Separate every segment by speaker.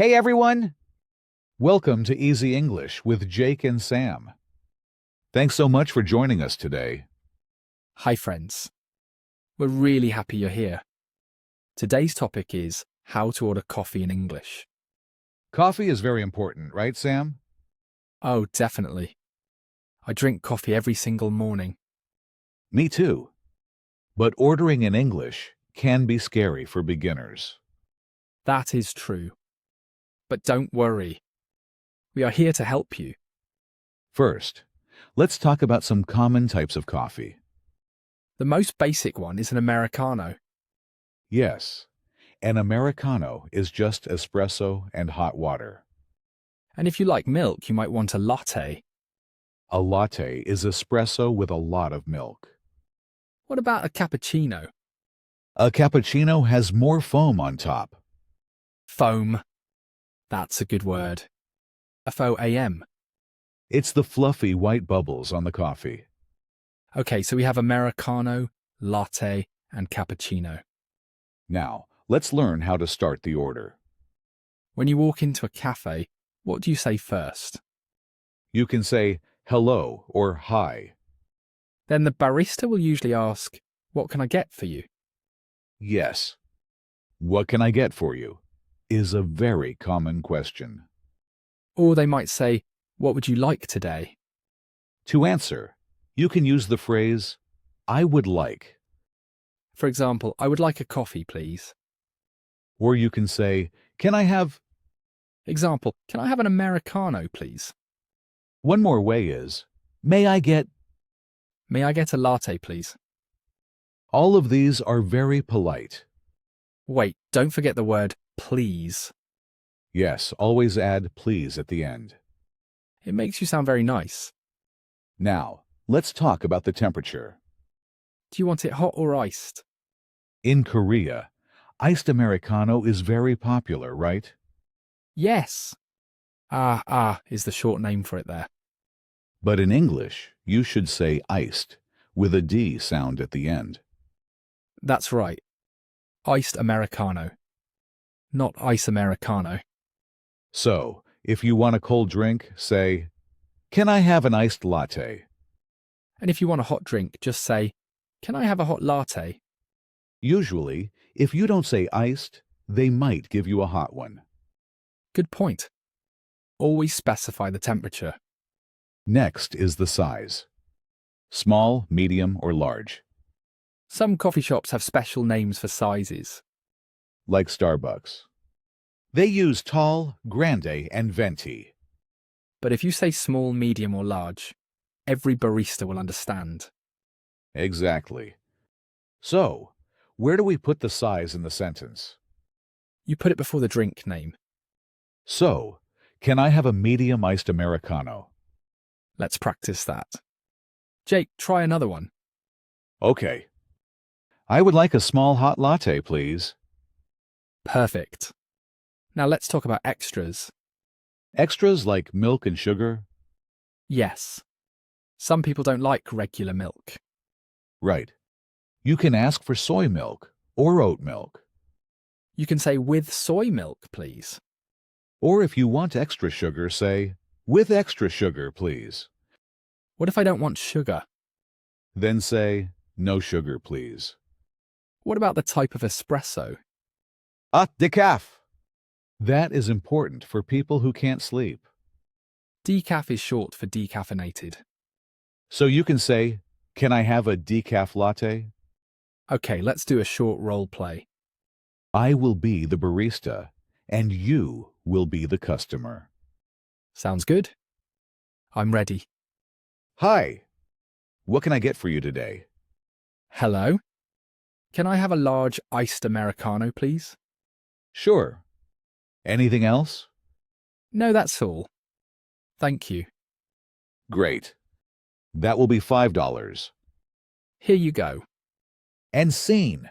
Speaker 1: Hey everyone! Welcome to Easy English with Jake and Sam. Thanks so much for joining us today.
Speaker 2: Hi friends. We're really happy you're here. Today's topic is how to order coffee in English.
Speaker 1: Coffee is very important, right, Sam?
Speaker 2: Oh, definitely. I drink coffee every single morning.
Speaker 1: Me too. But ordering in English can be scary for beginners.
Speaker 2: That is true. But don't worry. We are here to help you.
Speaker 1: First, let's talk about some common types of coffee.
Speaker 2: The most basic one is an Americano.
Speaker 1: Yes, an Americano is just espresso and hot water.
Speaker 2: And if you like milk, you might want a latte.
Speaker 1: A latte is espresso with a lot of milk.
Speaker 2: What about a cappuccino?
Speaker 1: A cappuccino has more foam on top.
Speaker 2: Foam. That's a good word. F-O-A-M.
Speaker 1: It's the fluffy white bubbles on the coffee.
Speaker 2: Okay, so we have Americano, latte, and cappuccino.
Speaker 1: Now, let's learn how to start the order.
Speaker 2: When you walk into a cafe, what do you say first?
Speaker 1: You can say hello or hi.
Speaker 2: Then the barista will usually ask, "What can I get for you?"
Speaker 1: Yes. What can I get for you? Is a very common question.
Speaker 2: Or they might say, "What would you like today?"
Speaker 1: To answer, you can use the phrase, I would like,
Speaker 2: For example, "I would like a coffee, please."
Speaker 1: or you can say, can I have?
Speaker 2: Example, "Can I have an Americano, please?"
Speaker 1: One more way is, may I get?
Speaker 2: "May I get a latte, please?"
Speaker 1: All of these are very polite.
Speaker 2: Wait, don't forget the word please.
Speaker 1: Yes, always add please at the end.
Speaker 2: It makes you sound very nice.
Speaker 1: Now, let's talk about the temperature.
Speaker 2: Do you want it hot or iced?
Speaker 1: In Korea, iced Americano is very popular, right?
Speaker 2: Yes. Is the short name for it there.
Speaker 1: But in English, you should say iced, with a D sound at the end.
Speaker 2: That's right. Iced Americano. Not ice Americano.
Speaker 1: So, if you want a cold drink, say, can I have an iced latte?
Speaker 2: And if you want a hot drink, just say, "Can I have a hot latte?"
Speaker 1: Usually, if you don't say iced, they might give you a hot one.
Speaker 2: Good point. Always specify the temperature.
Speaker 1: Next is the size. Small, medium, or large.
Speaker 2: Some coffee shops have special names for sizes.
Speaker 1: Like Starbucks. They use tall, grande, and venti.
Speaker 2: But if you say small, medium, or large, every barista will understand.
Speaker 1: Exactly. So, where do we put the size in the sentence?
Speaker 2: You put it before the drink name.
Speaker 1: So, can I have a medium iced Americano?
Speaker 2: Let's practice that. Jake, try another one.
Speaker 1: Okay. I would like a small hot latte, please.
Speaker 2: Perfect. Now let's talk about extras.
Speaker 1: Extras like milk and sugar?
Speaker 2: Yes. Some people don't like regular milk.
Speaker 1: Right. You can ask for soy milk or oat milk.
Speaker 2: You can say "with soy milk, please."
Speaker 1: Or if you want extra sugar, say, with extra sugar, please.
Speaker 2: What if I don't want sugar?
Speaker 1: Then say, no sugar, please.
Speaker 2: What about the type of espresso?
Speaker 1: Decaf. That is important for people who can't sleep.
Speaker 2: Decaf is short for decaffeinated.
Speaker 1: So you can say, can I have a decaf latte?
Speaker 2: Okay, let's do a short role play.
Speaker 1: I will be the barista, and you will be the customer.
Speaker 2: Sounds good? I'm ready.
Speaker 1: Hi. What can I get for you today?
Speaker 2: Hello? Can I have a large iced Americano, please?
Speaker 1: Sure. Anything else?
Speaker 2: No, that's all. Thank you.
Speaker 1: Great. That will be $5.
Speaker 2: Here you go.
Speaker 1: And scene.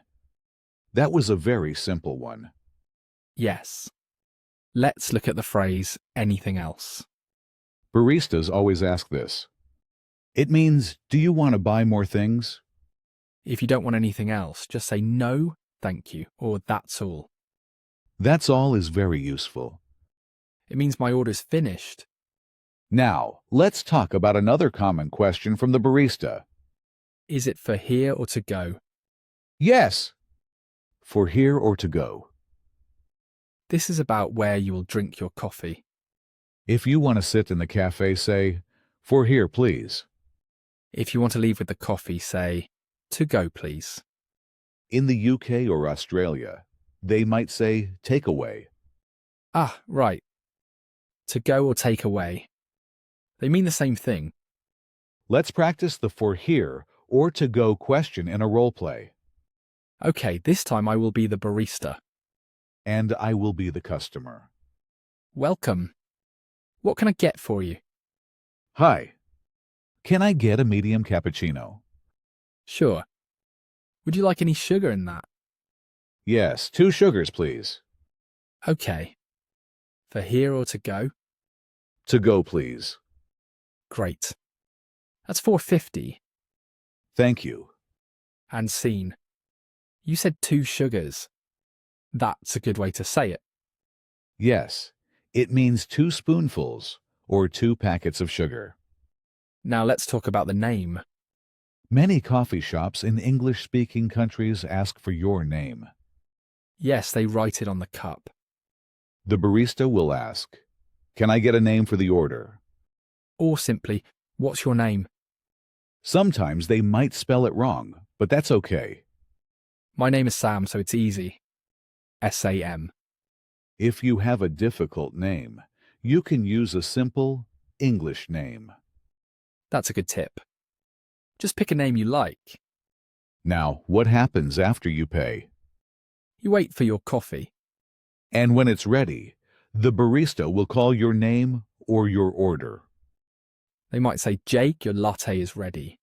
Speaker 1: That was a very simple one.
Speaker 2: Yes. Let's look at the phrase "anything else."
Speaker 1: Baristas always ask this. It means, do you want to buy more things?
Speaker 2: If you don't want anything else, just say "no, thank you," or "that's all."
Speaker 1: That's all is very useful.
Speaker 2: It means my order's finished.
Speaker 1: Now, let's talk about another common question from the barista.
Speaker 2: Is it for here or to go?
Speaker 1: Yes. For here or to go.
Speaker 2: This is about where you will drink your coffee.
Speaker 1: If you want to sit in the cafe, say, for here, please.
Speaker 2: If you want to leave with the coffee, say, to go, please.
Speaker 1: In the UK or Australia, they might say takeaway.
Speaker 2: Ah, right. To go or take away. They mean the same thing.
Speaker 1: Let's practice the for here or to go question in a role play.
Speaker 2: Okay, this time I will be the barista.
Speaker 1: And I will be the customer.
Speaker 2: Welcome. What can I get for you?
Speaker 1: Hi. Can I get a medium cappuccino?
Speaker 2: Sure. Would you like any sugar in that?
Speaker 1: Yes, 2 sugars, please.
Speaker 2: Okay. For here or to go?
Speaker 1: To go, please.
Speaker 2: Great. That's $4.50.
Speaker 1: Thank you.
Speaker 2: And scene. You said 2 sugars. That's a good way to say it.
Speaker 1: Yes, it means 2 spoonfuls or 2 packets of sugar.
Speaker 2: Now let's talk about the name.
Speaker 1: Many coffee shops in English-speaking countries ask for your name.
Speaker 2: Yes, they write it on the cup.
Speaker 1: The barista will ask, "Can I get a name for the order?"
Speaker 2: Or simply, what's your name?
Speaker 1: Sometimes they might spell it wrong, but that's okay.
Speaker 2: My name is Sam, so it's easy. S-A-M.
Speaker 1: If you have a difficult name, you can use a simple English name.
Speaker 2: That's a good tip. Just pick a name you like.
Speaker 1: Now, what happens after you pay?
Speaker 2: You wait for your coffee.
Speaker 1: And when it's ready, the barista will call your name or your order.
Speaker 2: They might say, Jake, your latte is ready.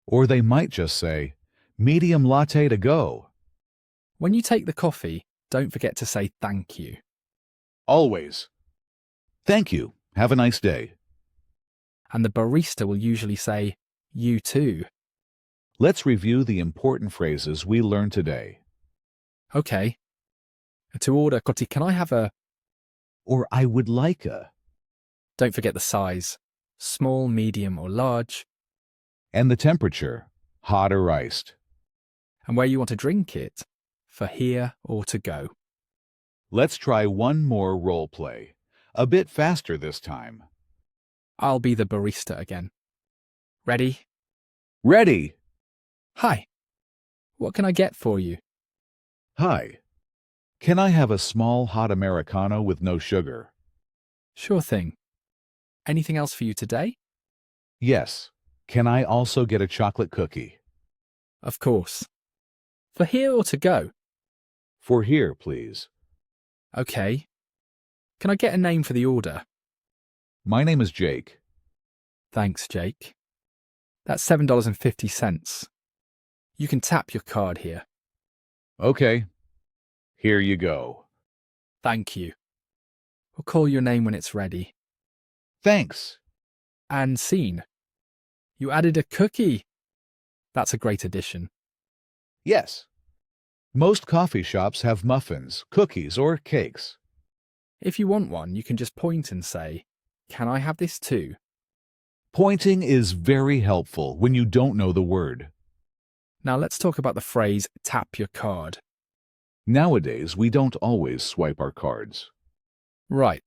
Speaker 1: Or they might just say, medium latte to go.
Speaker 2: When you take the coffee, don't forget to say thank you.
Speaker 1: Always. Thank you. Have a nice day.
Speaker 2: And the barista will usually say, you too.
Speaker 1: Let's review the important phrases we learned today.
Speaker 2: Okay. To order, Kotti, can I have a...
Speaker 1: Or I would like a.
Speaker 2: Don't forget the size. Small, medium, or large.
Speaker 1: And the temperature, hot or iced.
Speaker 2: And where you want to drink it, for here or to go.
Speaker 1: Let's try one more role play. A bit faster this time.
Speaker 2: I'll be the barista again. Ready?
Speaker 1: Ready!
Speaker 2: Hi. What can I get for you?
Speaker 1: Hi. Can I have a small hot Americano with no sugar?
Speaker 2: Sure thing. Anything else for you today?
Speaker 1: Yes. Can I also get a chocolate cookie?
Speaker 2: Of course. For here or to go?
Speaker 1: For here, please.
Speaker 2: Okay. Can I get a name for the order?
Speaker 1: My name is Jake.
Speaker 2: Thanks, Jake. That's $7.50. You can tap your card here.
Speaker 1: Okay. Here you go.
Speaker 2: Thank you. We'll call your name when it's ready.
Speaker 1: Thanks.
Speaker 2: And scene. You added a cookie. That's a great addition.
Speaker 1: Yes. Most coffee shops have muffins, cookies, or cakes.
Speaker 2: If you want one, you can just point and say, can I have this too?
Speaker 1: Pointing is very helpful when you don't know the word.
Speaker 2: Now let's talk about the phrase, tap your card.
Speaker 1: Nowadays, we don't always swipe our cards.
Speaker 2: Right.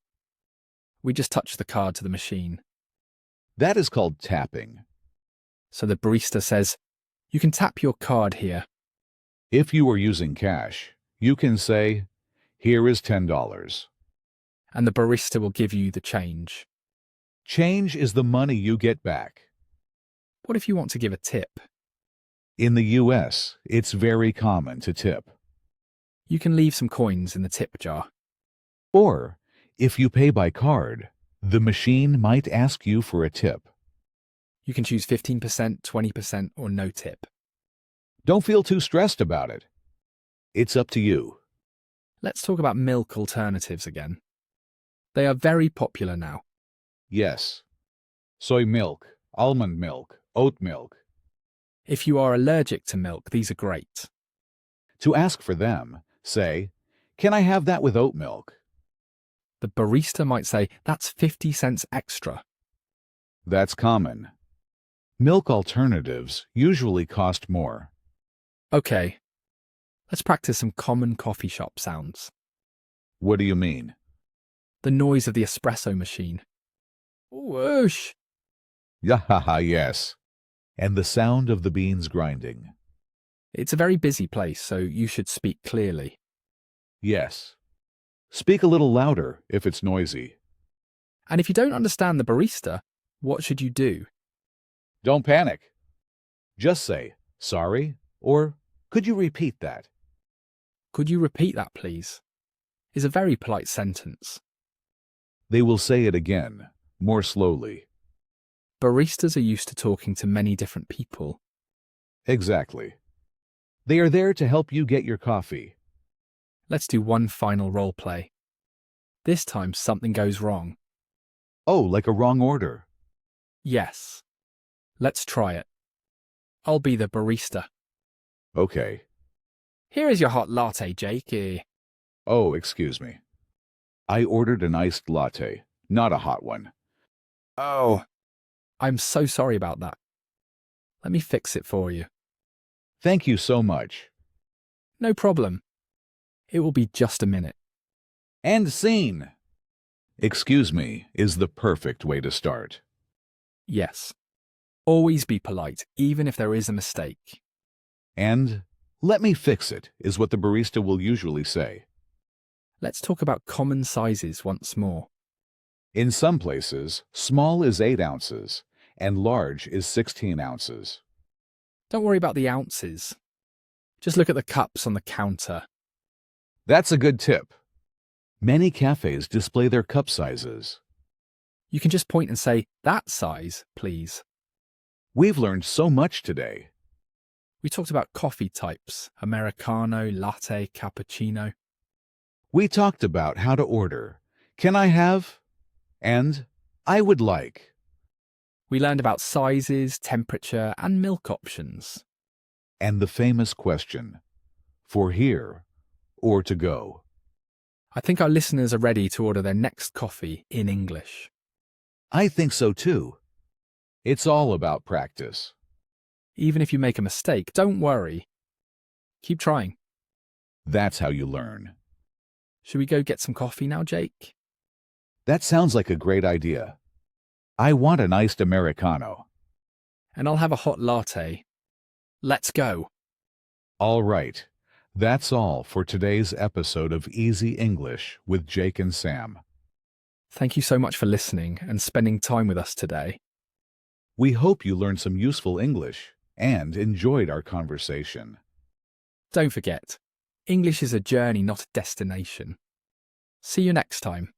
Speaker 2: We just touch the card to the machine.
Speaker 1: That is called tapping.
Speaker 2: So the barista says, you can tap your card here.
Speaker 1: If you are using cash, you can say, here is $10.
Speaker 2: And the barista will give you the change.
Speaker 1: Change is the money you get back.
Speaker 2: What if you want to give a tip?
Speaker 1: In the US, it's very common to tip.
Speaker 2: You can leave some coins in the tip jar.
Speaker 1: Or, if you pay by card, the machine might ask you for a tip.
Speaker 2: You can choose 15%, 20%, or no tip.
Speaker 1: Don't feel too stressed about it. It's up to you.
Speaker 2: Let's talk about milk alternatives again. They are very popular now.
Speaker 1: Yes. Soy milk, almond milk, oat milk.
Speaker 2: If you are allergic to milk, these are great.
Speaker 1: To ask for them, say, can I have that with oat milk?
Speaker 2: the barista might say, "That's 50 cents extra."
Speaker 1: That's common. Milk alternatives usually cost more.
Speaker 2: Okay, let's practice some common coffee shop sounds.
Speaker 1: What do you mean?
Speaker 2: The noise of the espresso machine. Whoosh!
Speaker 1: Yahaha, yes. And the sound of the beans grinding.
Speaker 2: It's a very busy place, so you should speak clearly.
Speaker 1: Yes. Speak a little louder if it's noisy.
Speaker 2: And if you don't understand the barista, what should you do?
Speaker 1: Don't panic. Just say, sorry, or could you repeat that?
Speaker 2: Could you repeat that, please? Is a very polite sentence.
Speaker 1: They will say it again, more slowly.
Speaker 2: Baristas are used to talking to many different people.
Speaker 1: Exactly. They are there to help you get your coffee.
Speaker 2: Let's do one final role play. This time something goes wrong.
Speaker 1: Oh, like a wrong order.
Speaker 2: Yes. Let's try it. I'll be the barista.
Speaker 1: Okay.
Speaker 2: Here is your hot latte, Jake.
Speaker 1: Oh, excuse me. I ordered an iced latte, not a hot one.
Speaker 2: Oh, I'm so sorry about that. Let me fix it for you.
Speaker 1: Thank you so much.
Speaker 2: No problem. It will be just a minute.
Speaker 1: End scene. Excuse me is the perfect way to start.
Speaker 2: Yes. Always be polite, even if there is a mistake.
Speaker 1: And let me fix it is what the barista will usually say.
Speaker 2: Let's talk about common sizes once more.
Speaker 1: In some places, small is 8 ounces and large is 16 ounces.
Speaker 2: Don't worry about the ounces. Just look at the cups on the counter.
Speaker 1: That's a good tip. Many cafes display their cup sizes.
Speaker 2: You can just point and say, "That size, please."
Speaker 1: We've learned so much today.
Speaker 2: We talked about coffee types, Americano, latte, cappuccino.
Speaker 1: We talked about how to order. Can I have? And I would like.
Speaker 2: We learned about sizes, temperature, and milk options.
Speaker 1: And the famous question, for here or to go.
Speaker 2: I think our listeners are ready to order their next coffee in English.
Speaker 1: I think so too. It's all about practice.
Speaker 2: Even if you make a mistake, don't worry. Keep trying.
Speaker 1: That's how you learn.
Speaker 2: Should we go get some coffee now, Jake?
Speaker 1: That sounds like a great idea. I want an iced Americano.
Speaker 2: And I'll have a hot latte. Let's go.
Speaker 1: All right. That's all for today's episode of Easy English with Jake and Sam.
Speaker 2: Thank you so much for listening and spending time with us today.
Speaker 1: We hope you learned some useful English and enjoyed our conversation.
Speaker 2: Don't forget, English is a journey, not a destination. See you next time.